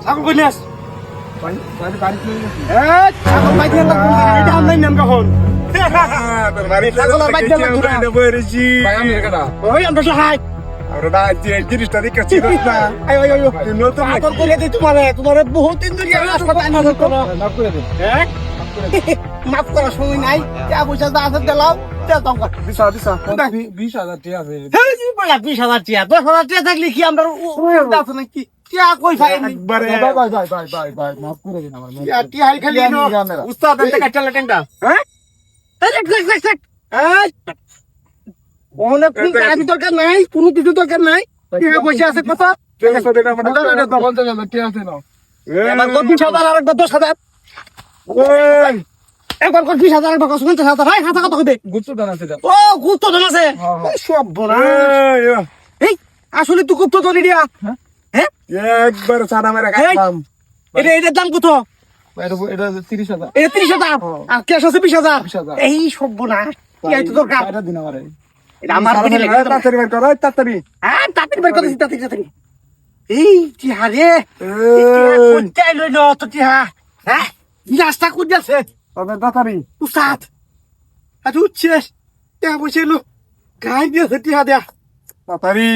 ছাগল কই নিস বাড়ি বাড়ি ছাগল বাইতে এটা আমরা নাম কখন তোর বাড়ি ছাগল বাইতে এটা বইরেছি ভাই আমি এখানে ওই আমরা সহায় আমরা না যে জিনিসটা দেখছি না আয় আয় আয় নতুন আগর করে দিই তোমারে বহুত দিন ধরে হাসপাতাল আনা করো মাফ করে দে হ্যাঁ মাফ করার সময় নাই যা পয়সা দা আছে দিলাও যা দরকার দিশা 20000 টাকা আছে এই যে বলা 20000 টাকা 10000 টাকা থাকলে কি আমরা আছে নাকি টিয়া কই খাই একবারে ভাই মাফ করে দিন আমার টিয়া খালি উস্তাদ এত কাটা লেটেনটা হ্যাঁ দেখ ওনে কোন কাজ দরকার নাই কোনো কিছু দরকার নাই টিয়া পয়সা আছে কত ঠিক আছে এটা মানে 50000 টাকা আছে না এবার কত 20000 আর 10000 ওই একবার কত 20000 আর 50,000 ভাই হাতা কত কইবে গুচ্ছ দান আছে ও গুপ্ত ধন আছে সব বড় এই আসলে তুই গুপ্ত ধন দিয়া হ্যাঁ একবার সাদা মেরে খাইলাম এটার দাম কত এটা 30000 এটা 30,000 আর ক্যাশ আছে 20,000 20,000 এই সব না কি আইতো দরকার এটা দিন আমারে এটা আমার দিকে লাগে তাড়াতাড়ি বের করো তাড়াতাড়ি হ্যাঁ তাড়াতাড়ি বের করে দিই তাড়াতাড়ি এই টিহা রে কোথায় লইল তো টিহা হ্যাঁ রাস্তা কোন যাচ্ছে তবে তাড়াতাড়ি উস্তাদ আজ উচ্ছেস টিহা বসেলো গাই দিয়েছে টিহা দেয়া তাড়াতাড়ি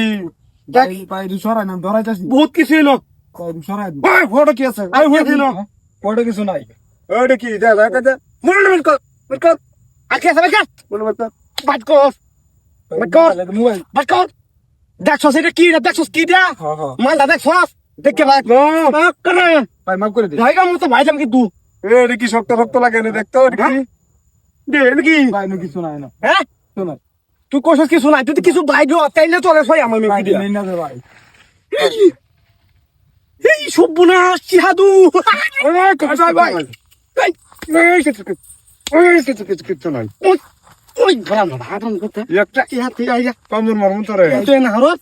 দেখ পাই সরাই নাম ধরাইতাছি বহুত কিছু এলো পাই সরাই ওই ফটো কি আছে আই হয়ে দিল পড়ে কিছু নাই ওটা কি যা যা যা মনে বের কর আজকে আছে বের বলো বাচ্চা বাদ কর মোবাইল বাদ কর দেখছস এটা কি রে দেখছস কি দেয়া হ্যাঁ মালটা দেখছস দেখে ভাই মাফ কর ভাই মাফ করে দিই ভাইগা মতো ভাইজাম কিন্তু এটা কি শক্ত শক্ত লাগে না দেখতো এটা কি দে কি ভাই নো কিছু নাই না হ্যাঁ শোনা তুই কইছস কিছু নাই তুই তো কিছু ভাই দিও তাইলে তোরে সই আমার ভাই মেয়ে দিয়া নেই না রে ভাই এই সর্বনাশ চিহাদু ওই কাজা ভাই এই কিছু নাই ওই ধরাম না হাতন করতে একটা চিহাতে আইয়া কমজোর মরমু তোরে তুই না হরত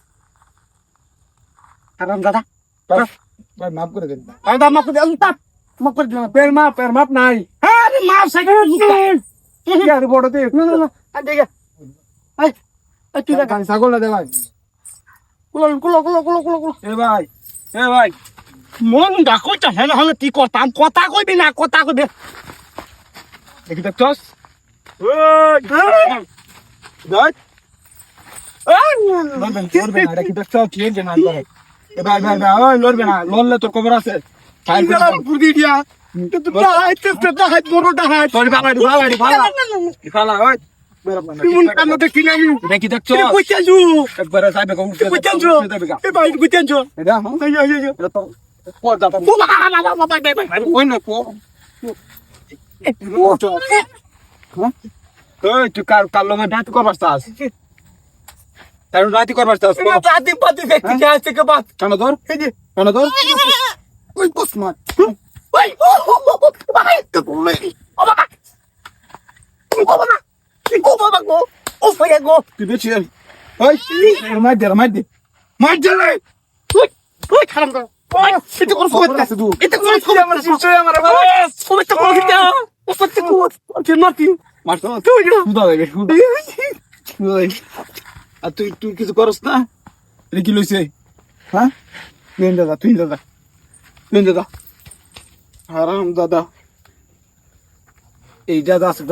আরাম দাদা ভাই মাফ করে দিন আরে দাদা মাফ করে দিলাম মাফ করে দিলাম পের মাপ নাই আরে মাফ সাইকেল ইয়ার বড় দে না না না আই দেখা আই আই তুই দেখা ছাগল না দে ভাই কুলো এ ভাই মন ডাকইতা হেলে হলে কি করতাম কথা কইবি না কথা কইবি দেখি দেখছস ওই দেখ এই লড়বে না দেখি দেখছস কি যে না করে এ ভাই ওই লড়বে না লড়লে তোর খবর আছে ফাইল গেলাম পুদি দিয়া তো তো হাত বড়টা হাত তোর ফালা ওই মন কাম দেখি না দেখি দেখছস তুই কইছাছু একবার যাইবে কোন কইছাছু এ ভাই কইছাছু এটা এই এটা তো পড় দাও বাবা ওই না পো এই তুই কার লগে ডাটি করবার চাস তার ডাটি করবার চাস পাতি পাতি দেখি যা থেকে বাত কেন ধর এই যে কেন ধর ওই কসমাত ওই ভাই তো বলে ও বাবা ও বাবা গো ও ফয়া গো তুই বেশি ওই মার দে মার দিলে ওই খারাপ কর এটা কোন ফয়া আছে তুই এটা কোন ফয়া আমার নিশ্চয় আমার ও এটা কোন ফয়া ও ফতে কো তুই মারতি মারতো তুই সুদা দেবে সুদা আর তুই কিছু করস না এটা কি লইছে হ্যাঁ তুই দাদা আরাম দাদা এই দাদা আছে